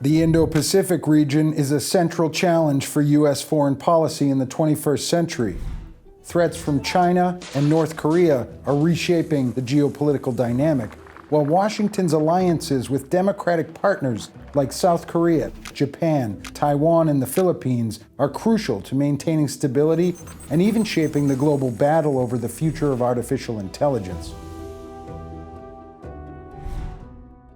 The Indo-Pacific region is a central challenge for U.S. foreign policy in the 21st century. Threats from China and North Korea are reshaping the geopolitical dynamic, while Washington's alliances with democratic partners like South Korea, Japan, Taiwan, and the Philippines are crucial to maintaining stability and even shaping the global battle over the future of artificial intelligence.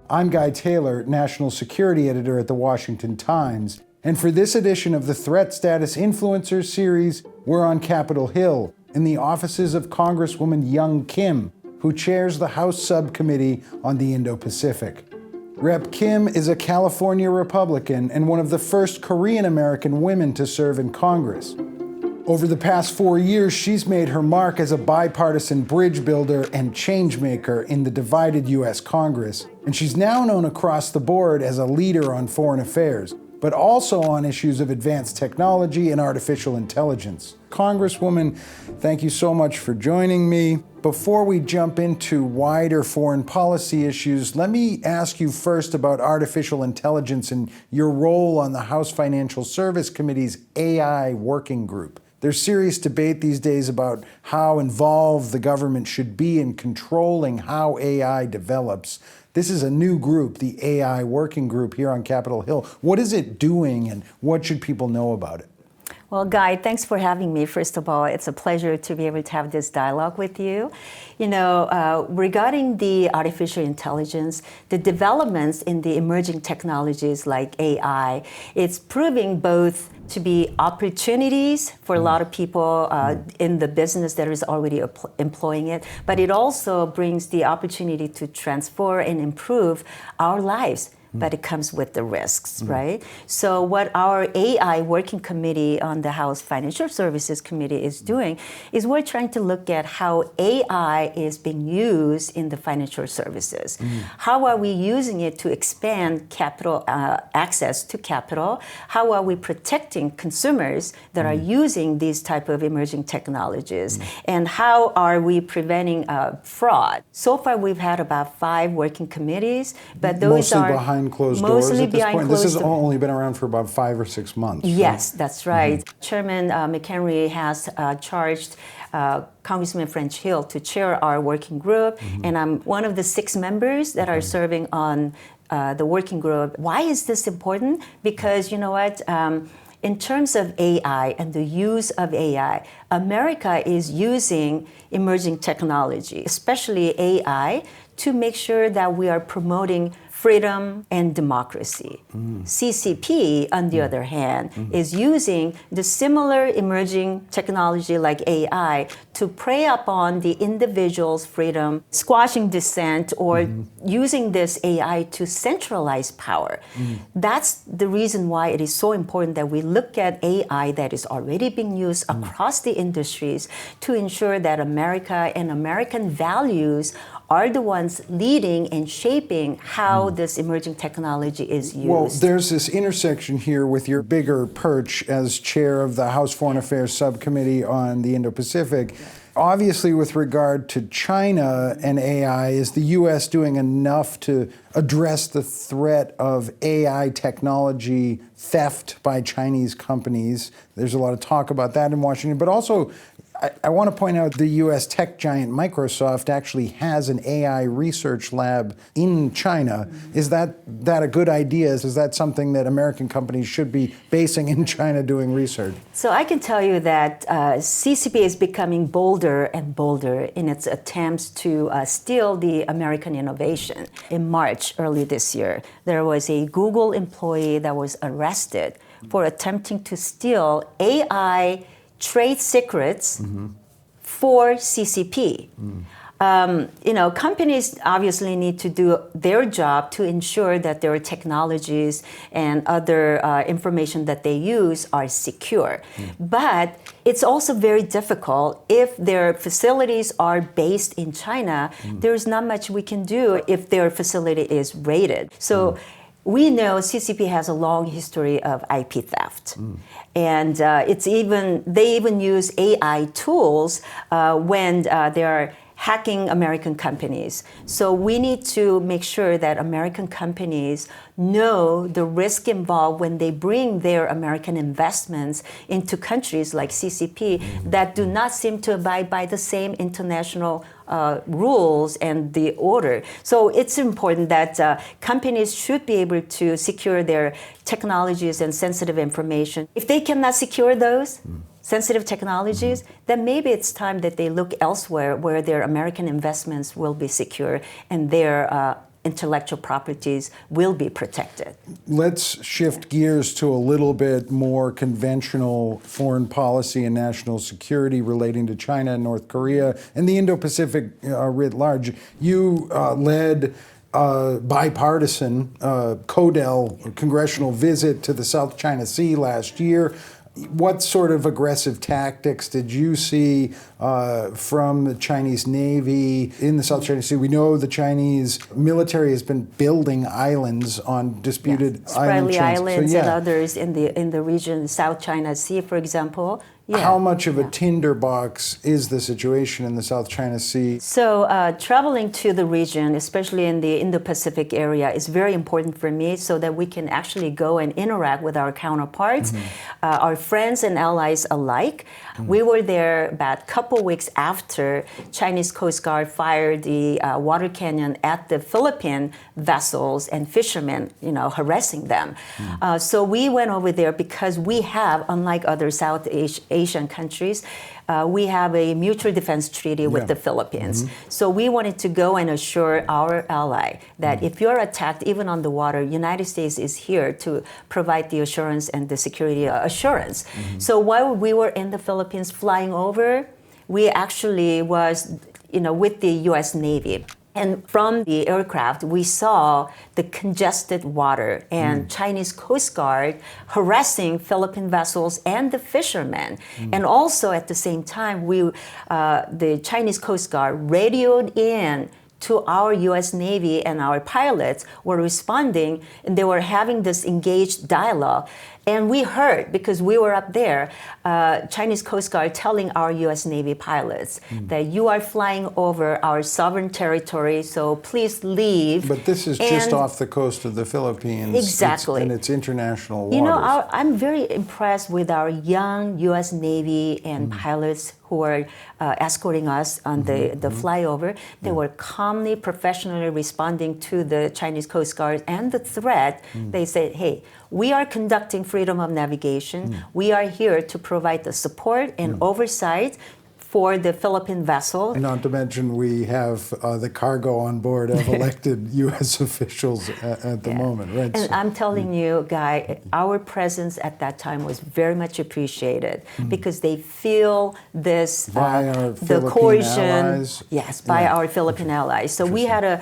I'm Guy Taylor, National Security Editor at The Washington Times, and for this edition of the Threat Status Influencers series, we're on Capitol Hill in the offices of Congresswoman Young Kim, who chairs the House Subcommittee on the Indo-Pacific. Rep. Kim is a California Republican and one of the first Korean-American women to serve in Congress. Over the past 4 years, she's made her mark as a bipartisan bridge builder and change maker in the divided U.S. Congress, and she's now known across the board as a leader on foreign affairs, but also on issues of advanced technology and artificial intelligence. Congresswoman, thank you so much for joining me. Before we jump into wider foreign policy issues, let me ask you first about artificial intelligence and your role on the House Financial Service Committee's AI working group. There's serious debate these days about how involved the government should be in controlling how AI develops. This is a new group, the AI Working Group here on Capitol Hill. What is it doing and what should people know about it? Well, Guy, thanks for having me. First of all, it's a pleasure to be able to have this dialogue with you. Regarding the artificial intelligence, the developments in the emerging technologies like AI, it's proving both to be opportunities for a lot of people in the business that is already employing it, but it also brings the opportunity to transform and improve our lives. But it comes with the risks, right? So what our AI Working Committee on the House Financial Services Committee is doing is we're trying to look at how AI is being used in the financial services. How are we using it to expand capital access to capital? How are we protecting consumers that are using these type of emerging technologies? And how are we preventing fraud? So far, we've had about 5 working committees, but those Mostly are behind closed doors at this point. This has only been around for about 5 or 6 months. Yes, that's right. Chairman McHenry has charged Congressman French Hill to chair our working group, and I'm one of the 6 members that are serving on the working group. Why is this important? Because you know what? In terms of AI and the use of AI, America is using emerging technology, especially AI, to make sure that we are promoting freedom and democracy. CCP, on the other hand, is using the similar emerging technology like AI to prey upon the individual's freedom, squashing dissent, or using this AI to centralize power. That's the reason why it is so important that we look at AI that is already being used across the industries to ensure that America and American values are the ones leading and shaping how this emerging technology is used. Well, there's this intersection here with your bigger perch as chair of the House Foreign Affairs Subcommittee on the Indo-Pacific. Obviously, with regard to China and AI, is the U.S. doing enough to address the threat of AI technology theft by Chinese companies? There's a lot of talk about that in Washington, but also I want to point out the U.S. tech giant Microsoft actually has an AI research lab in China. Is that a good idea? Is that something that American companies should be basing in China doing research? So I can tell you that CCP is becoming bolder and bolder in its attempts to steal the American innovation. In March, early this year, there was a Google employee that was arrested for attempting to steal AI trade secrets for CCP. Companies obviously need to do their job to ensure that their technologies and other information that they use are secure. But it's also very difficult if their facilities are based in China. There's not much we can do if their facility is raided. So we know CCP has a long history of IP theft. And they even use AI tools when they are hacking American companies. So we need to make sure that American companies know the risk involved when they bring their American investments into countries like CCP that do not seem to abide by the same international rules and the order. So it's important that companies should be able to secure their technologies and sensitive information. If they cannot secure those sensitive technologies, then maybe it's time that they look elsewhere where their American investments will be secure and their intellectual properties will be protected. Let's shift gears to a little bit more conventional foreign policy and national security relating to China and North Korea and the Indo-Pacific writ large. You led bipartisan CODEL congressional visit to the South China Sea last year. What sort of aggressive tactics did you see from the Chinese Navy in the South China Sea? We know the Chinese military has been building islands on disputed island Spratly chains. Islands and others in the region, South China Sea, for example. How much of a tinderbox is the situation in the South China Sea? So traveling to the region, especially in the Indo-Pacific area, is very important for me so that we can actually go and interact with our counterparts, our friends and allies alike. We were there about a couple weeks after Chinese Coast Guard fired the water cannon at the Philippine vessels and fishermen, harassing them. So we went over there because we have, unlike other South Asian countries, we have a mutual defense treaty with the Philippines. So we wanted to go and assure our ally that if you're attacked, even on the water, United States is here to provide the assurance and the security assurance. So while we were in the Philippines flying over, we actually was, with the U.S. Navy. And from the aircraft, we saw the congested water and Chinese Coast Guard harassing Philippine vessels and the fishermen. And also at the same time, the Chinese Coast Guard radioed in to our U.S. Navy, and our pilots were responding, and they were having this engaged dialogue. And we heard, because we were up there, Chinese Coast Guard telling our U.S. Navy pilots that you are flying over our sovereign territory, so please leave. But this is just off the coast of the Philippines. Exactly. And it's international waters. I'm very impressed with our young U.S. Navy and pilots who are escorting us on the flyover. They were calmly, professionally responding to the Chinese Coast Guard and the threat. They said, hey, we are conducting freedom of navigation. We are here to provide the support and oversight for the Philippine vessel. Not to mention we have the cargo on board of elected U.S. officials at the moment, right? And I'm telling you, Guy, our presence at that time was very much appreciated because they feel this, by our the Philippine coercion. allies? Yes, by our Philippine allies. So we had a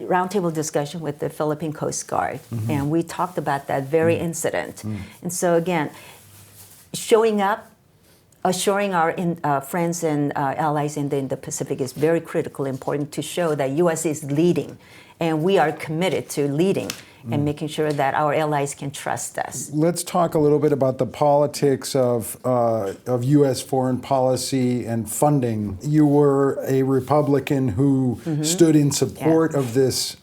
roundtable discussion with the Philippine Coast Guard, and we talked about that very incident. And so again, showing up, assuring our friends and allies in the Indo-Pacific is very critical, important to show that U.S. is leading, and we are committed to leading and making sure that our allies can trust us. Let's talk a little bit about the politics of U.S. foreign policy and funding. You were a Republican who stood in support of this,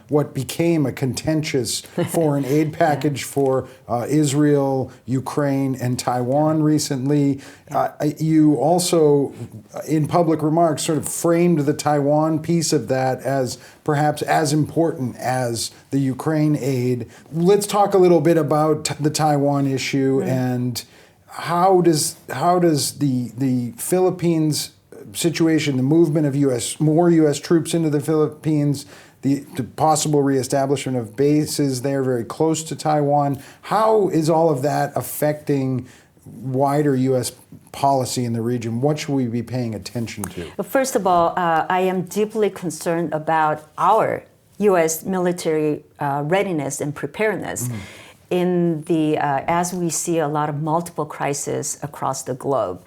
what became a contentious foreign aid package for Israel, Ukraine, and Taiwan recently. You also, in public remarks, sort of framed the Taiwan piece of that as perhaps as important as the Ukraine aid. Let's talk a little bit about the Taiwan issue and how does the Philippines situation, the movement of more U.S. troops into the Philippines, the possible reestablishment of bases there very close to Taiwan, how is all of that affecting wider U.S. policy in the region? What should we be paying attention to? First of all, I am deeply concerned about our U.S. military readiness and preparedness as we see a lot of multiple crises across the globe,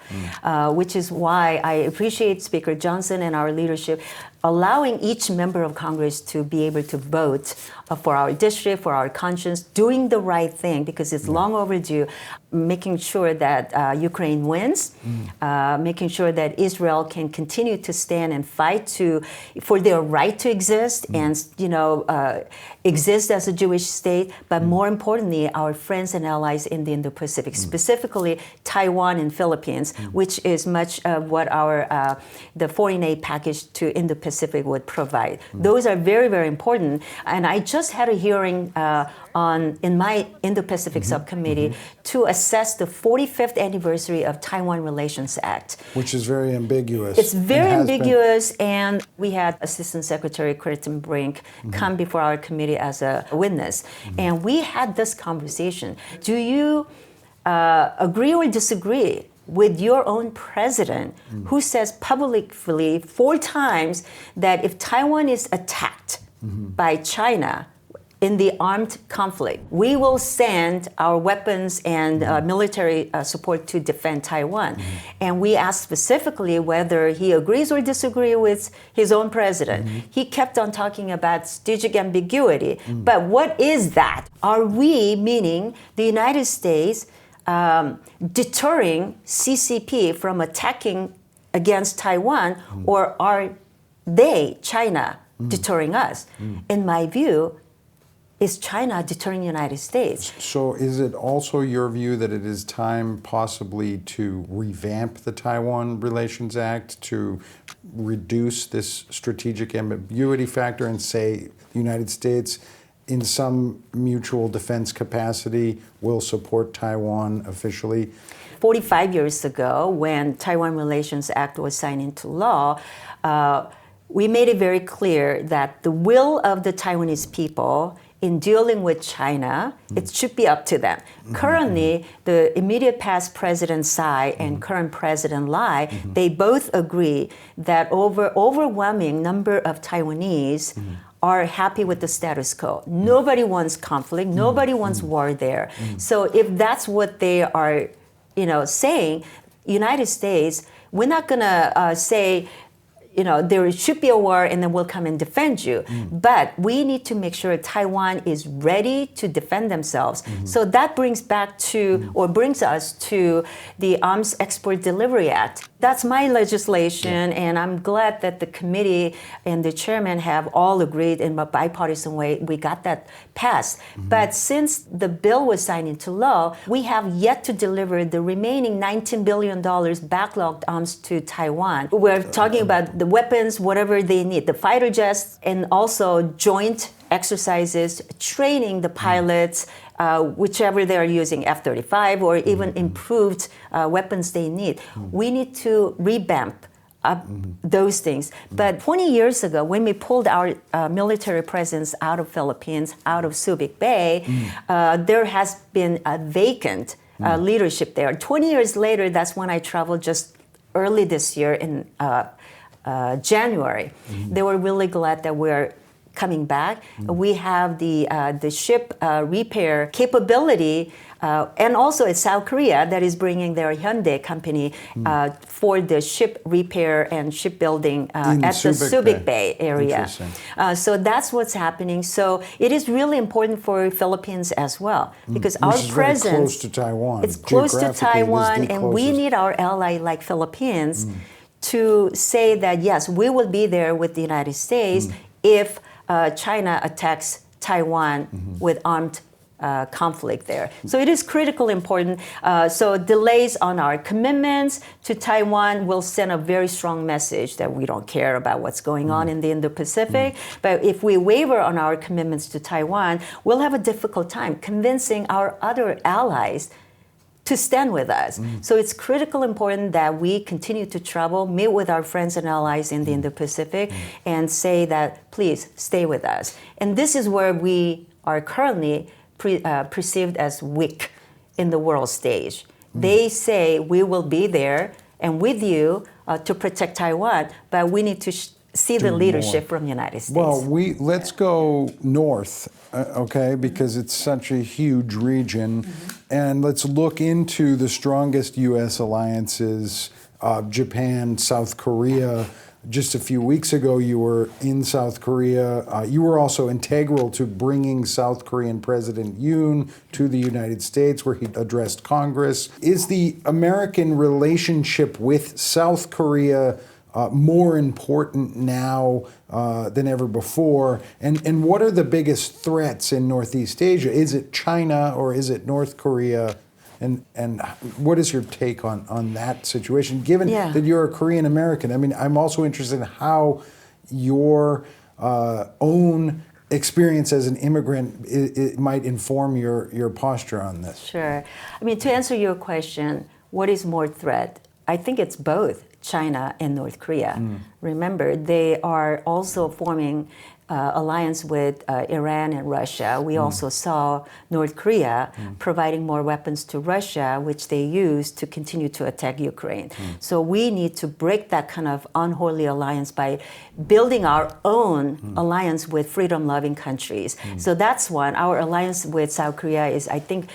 which is why I appreciate Speaker Johnson and our leadership allowing each member of Congress to be able to vote for our district, for our conscience, doing the right thing because it's long overdue, making sure that Ukraine wins, making sure that Israel can continue to stand and fight for their right to exist and exist as a Jewish state, but more importantly, our friends and allies in the Indo-Pacific, specifically Taiwan and Philippines, which is much of what the foreign aid package to Indo-Pacific would provide. Those are very, very important. And I just had a hearing in my Indo-Pacific subcommittee to assess the 45th anniversary of Taiwan Relations Act. Which is very ambiguous. It's very ambiguous, and we had Assistant Secretary Kristen Brink come before our committee as a witness, and we had this conversation. Do you agree or disagree with your own president who says publicly 4 times that if Taiwan is attacked by China in the armed conflict, we will send our weapons and military support to defend Taiwan. And we asked specifically whether he agrees or disagrees with his own president. He kept on talking about strategic ambiguity. But what is that? Are we, meaning the United States, deterring CCP from attacking against Taiwan, or are they, China, deterring us? In my view, is China deterring the United States? So is it also your view that it is time possibly to revamp the Taiwan Relations Act to reduce this strategic ambiguity factor and say the United States, in some mutual defense capacity, will support Taiwan officially? 45 years ago, when Taiwan Relations Act was signed into law, we made it very clear that the will of the Taiwanese people in dealing with China, it should be up to them. Currently, the immediate past President Tsai and current President Lai, they both agree that overwhelming number of Taiwanese are happy with the status quo. Nobody wants conflict. Nobody wants war there. So if that's what they are, saying, United States, we're not going to say, there should be a war and then we'll come and defend you. But we need to make sure Taiwan is ready to defend themselves. So that brings us to the Arms Export Delivery Act. That's my legislation, and I'm glad that the committee and the chairman have all agreed in a bipartisan way. We got that passed. But since the bill was signed into law, we have yet to deliver the remaining $19 billion backlogged arms to Taiwan. We're talking about the weapons, whatever they need, the fighter jets, and also joint exercises, training the pilots, whichever they are using, F-35 or even improved weapons they need. We need to revamp those things. But 20 years ago, when we pulled our military presence out of Philippines, out of Subic Bay, there has been a vacant leadership there. 20 years later, that's when I traveled just early this year in January. They were really glad that we're coming back. We have the ship repair capability, and also it's South Korea that is bringing their Hyundai company for the ship repair and shipbuilding at the Subic Bay area. So that's what's happening. So it is really important for Philippines as well, because our presence, very close to Taiwan. It's close to Taiwan, and we need our ally like Philippines to say that yes, we will be there with the United States if China attacks Taiwan with armed conflict there. So it is critically important. So delays on our commitments to Taiwan will send a very strong message that we don't care about what's going on in the Indo-Pacific. But if we waver on our commitments to Taiwan, we'll have a difficult time convincing our other allies to stand with us. So it's critically important that we continue to travel, meet with our friends and allies in the Indo-Pacific, and say that, please, stay with us. And this is where we are currently perceived as weak in the world stage. They say we will be there and with you to protect Taiwan, but we need to see the leadership from the United States. Well, let's go north, okay, because it's such a huge region, and let's look into the strongest U.S. alliances, Japan, South Korea. Just a few weeks ago, you were in South Korea. You were also integral to bringing South Korean President Yoon to the United States, where he addressed Congress. Is the American relationship with South Korea more important now than ever before? And what are the biggest threats in Northeast Asia? Is it China or is it North Korea? And what is your take on that situation, given that you're a Korean American? I mean, I'm also interested in how your own experience as an immigrant it might inform your posture on this. Sure. I mean, to answer your question, what is more threat? I think it's both China and North Korea. Remember, they are also forming alliance with Iran and Russia. We also saw North Korea providing more weapons to Russia, which they use to continue to attack Ukraine. So we need to break that kind of unholy alliance by building our own alliance with freedom-loving countries. So that's one. Our alliance with South Korea is, I think,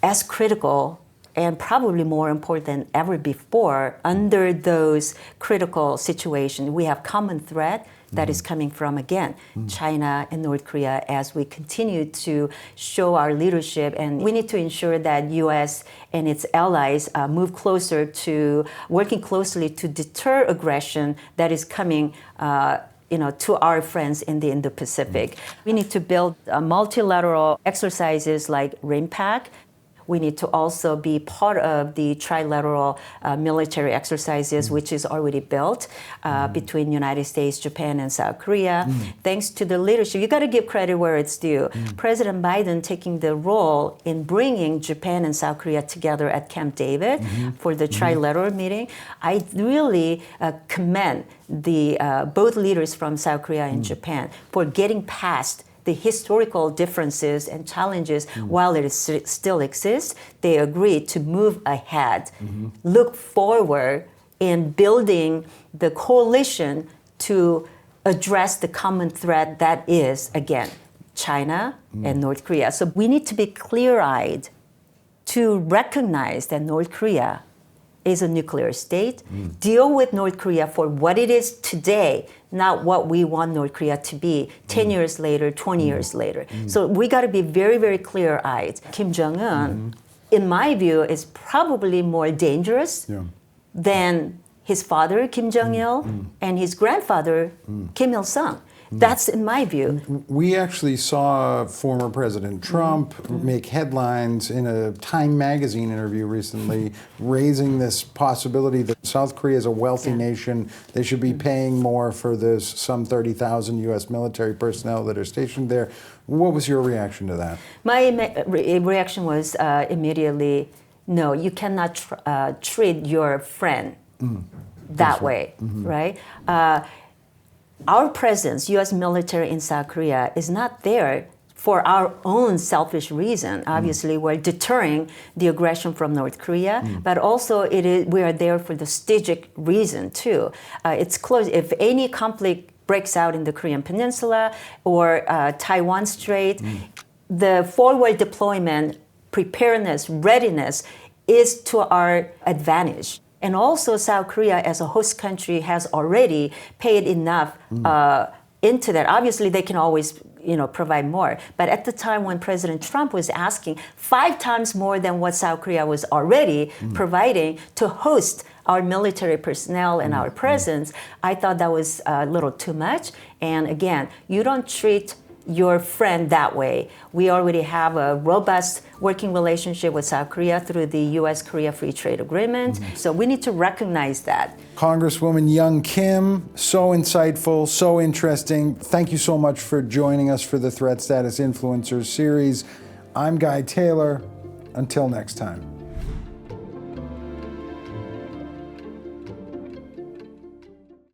as critical and probably more important than ever before under those critical situations. We have common threat that is coming from, again, China and North Korea as we continue to show our leadership. And we need to ensure that U.S. and its allies move closer to working closely to deter aggression that is coming to our friends in the Indo-Pacific. We need to build multilateral exercises like RIMPAC. We need to also be part of the trilateral military exercises, which is already built between United States, Japan, and South Korea. Thanks to the leadership, you got to give credit where it's due. President Biden taking the role in bringing Japan and South Korea together at Camp David for the trilateral meeting. I really commend the both leaders from South Korea and Japan for getting past the historical differences and challenges. While it still exists, they agreed to move ahead, look forward in building the coalition to address the common threat that is, again, China and North Korea. So we need to be clear-eyed to recognize that North Korea is a nuclear state, deal with North Korea for what it is today, not what we want North Korea to be 10 years later, 20 years later. So we got to be very, very clear-eyed. Kim Jong-un, in my view, is probably more dangerous than his father, Kim Jong-il, and his grandfather, Kim Il-sung. That's in my view. We actually saw former President Trump make headlines in a Time magazine interview recently, raising this possibility that South Korea is a wealthy nation. They should be paying more for this some 30,000 U.S. military personnel that are stationed there. What was your reaction to that? My reaction was immediately, no, you cannot treat your friend that way, right? Our presence, U.S. military in South Korea, is not there for our own selfish reason. Obviously, we're deterring the aggression from North Korea, but also we are there for the strategic reason too. It's close. If any conflict breaks out in the Korean Peninsula or Taiwan Strait, the forward deployment, preparedness, readiness is to our advantage. And also, South Korea as a host country has already paid enough into that. Obviously, they can always provide more. But at the time when President Trump was asking 5 times more than what South Korea was already providing to host our military personnel and our presence, I thought that was a little too much. And again, you don't treat your friend that way. We already have a robust working relationship with South Korea through the U.S.-Korea Free Trade Agreement. So we need to recognize that. Congresswoman Young Kim, so insightful, so interesting. Thank you so much for joining us for the Threat Status Influencers series. I'm Guy Taylor. Until next time.